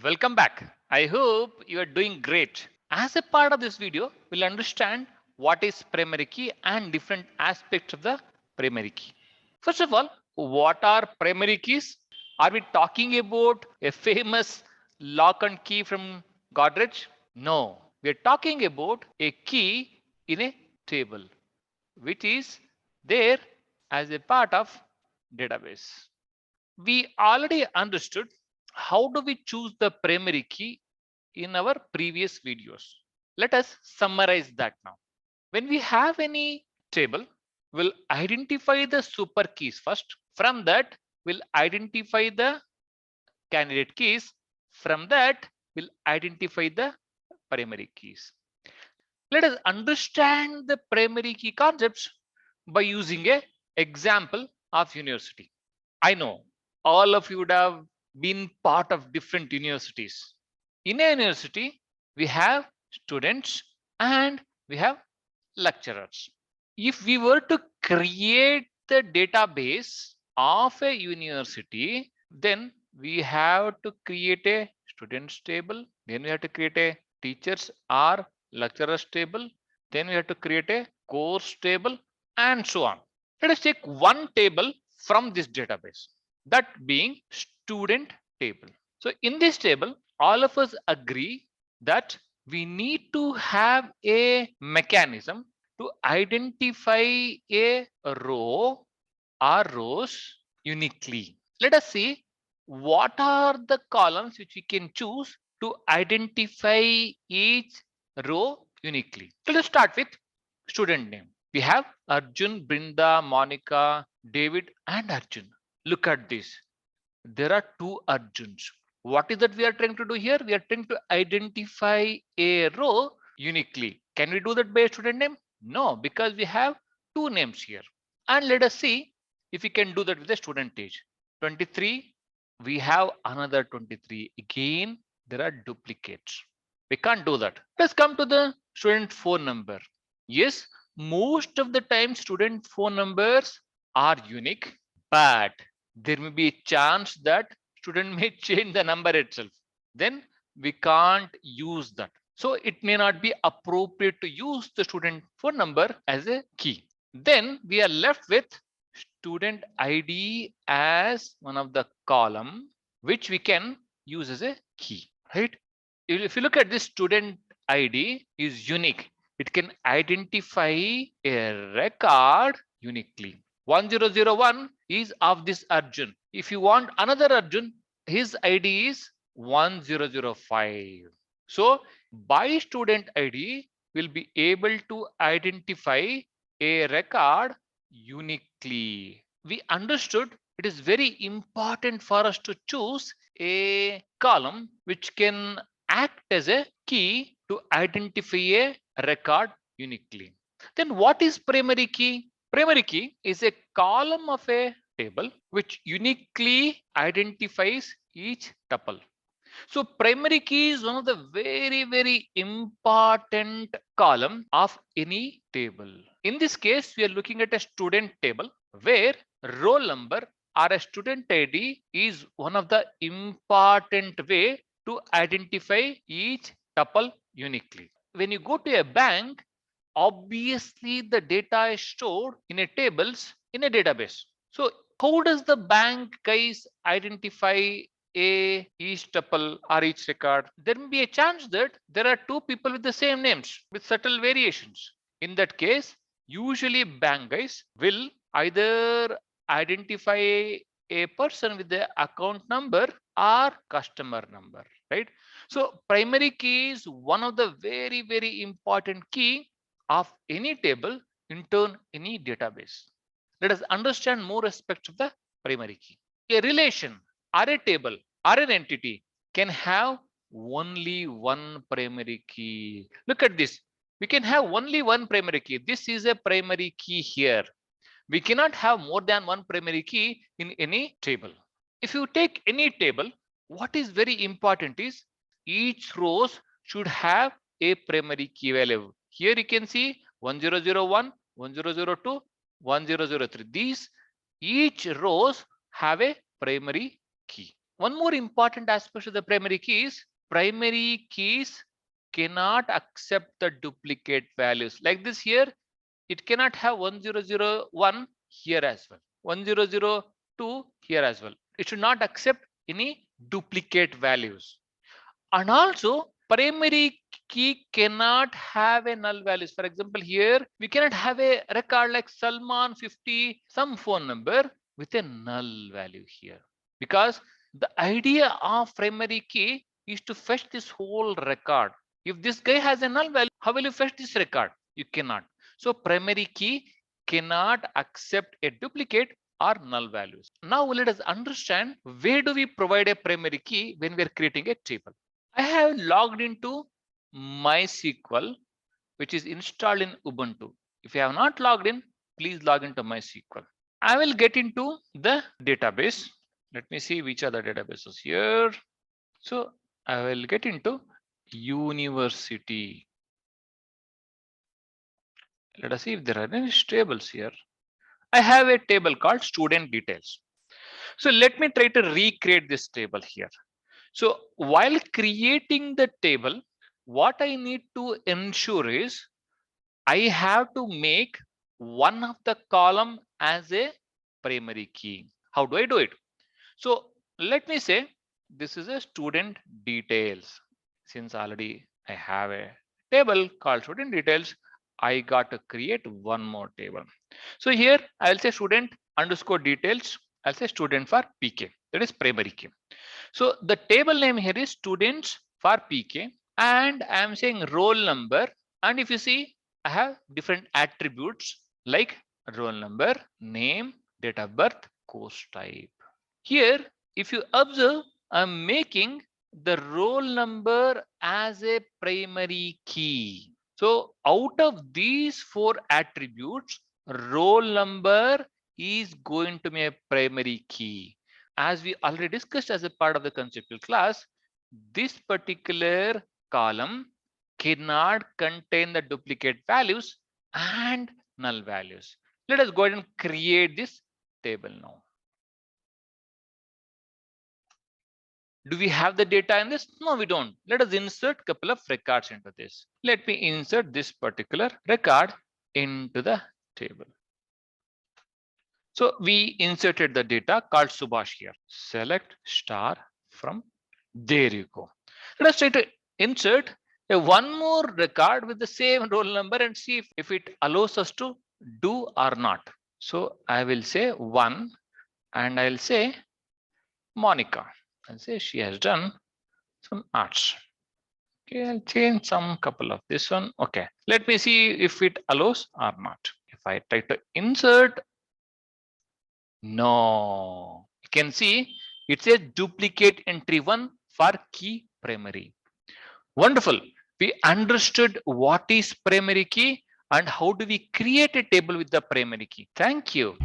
Welcome back. I hope you are doing great. As a part of this video, we'll understand what is primary key and different aspects of the primary key. First of all, what are primary keys? Are we talking about a famous lock and key from Godrej? No, we are talking about a key in a table, which is there as a part of database. We already understood how do we choose the primary key in our previous videos. Let us summarize that now. When we have any table, we'll identify the super keys first. From that, we'll identify the candidate keys. From that, we'll identify the primary keys. Let us understand the primary key concepts by using a example of university. I know all of you would have been part of different universities. In a university, we have students and we have lecturers. If we were to create the database of a university, then we have to create a students table, then we have to create a teachers or lecturers table, then we have to create a course table, and so on. Let us take one table from this database, that being student table. So in this table, all of us agree that we need to have a mechanism to identify a row or rows uniquely. Let us see what are the columns which we can choose to identify each row uniquely. Let us start with student name. We have Arjun, Brinda, Monica, David, and Arjun. Look at this. There are two Arjuns. What is that we are trying to do here? We are trying to identify a row uniquely. Can we do that by a student name? No, because we have two names here. And let us see if we can do that with the student age. 23, we have another 23. Again, there are duplicates. We can't do that. Let's come to the student phone number. Yes, most of the time student phone numbers are unique, but there may be a chance that student may change the number itself. Then we can't use that. So it may not be appropriate to use the student phone number as a key. Then we are left with student ID as one of the column, which we can use as a key, right? If you look at this, student ID is unique. It can identify a record uniquely. 1001 is of this Arjun. If you want another Arjun, his ID is 1005. So by student ID, we'll be able to identify a record uniquely. We understood it is very important for us to choose a column which can act as a key to identify a record uniquely. Then what is primary key? Primary key is a column of a table which uniquely identifies each tuple. So primary key is one of the very important column of any table. In this case, we are looking at a student table where roll number or a student ID is one of the important way to identify each tuple uniquely. When you go to a bank, obviously the data is stored in a tables in a database. So how does the bank guys identify each tuple or each record? There may be a chance that there are two people with the same names with subtle variations. In that case, usually bank guys will either identify a person with the account number or customer number, right? So primary key is one of the very important key of any table, in turn any database. Let us understand more aspects of the primary key. A relation or a table or an entity can have only one primary key. Look at this. We can have only one primary key. This is a primary key here. We cannot have more than one primary key in any table. If you take any table, what is very important is each rows should have a primary key value. Here you can see 1001, 1002, 1003. These each rows have a primary key. One more important aspect of the primary key is primary keys cannot accept the duplicate values. Like this here, it cannot have 1001 here as well, 1002 here as well. It should not accept any duplicate values. And also primary key cannot have a null values. For example, here we cannot have a record like Salman 50 some phone number with a null value here, because the idea of primary key is to fetch this whole record. If this guy has a null value, how will you fetch this record? You cannot. So primary key cannot accept a duplicate or null values. Now let us understand where do we provide a primary key when we are creating a table. I have logged into MySQL, which is installed in Ubuntu. If you have not logged in, please log into MySQL. I will get into the database. Let me see which are the databases here. So I will get into university. Let us see if there are any tables here. I have a table called student details. So let me try to recreate this table here. So while creating the table, what I need to ensure is I have to make one of the column as a primary key. How do I do it? So let me say this is a student details. Since already I have a table called student details, I got to create one more table. So here I'll say student underscore details. I'll say student for PK. That is primary key. So the table name here is students for PK, and I am saying roll number. And if you see, I have different attributes like roll number, name, date of birth, course type. Here, if you observe, I'm making the roll number as a primary key. So out of these four attributes, roll number is going to be a primary key. As we already discussed as a part of the conceptual class, this particular column cannot contain the duplicate values and null values. Let us go ahead and create this table now. Do we have the data in this? No, we don't. Let us insert a couple of records into this. Let me insert this particular record into the table. So we inserted the data called Subhash here. Select star from, there you go. Let us try to insert one more record with the same roll number and see if it allows us to do or not. So I will say 1 and I'll say Monica. I'll say she has done some arts. Okay, I'll change some couple of this one. Okay, let me see if it allows or not. If I try to insert, no, you can see it says duplicate entry 1 for key primary. Wonderful. We understood what is primary key and how do we create a table with the primary key. Thank you.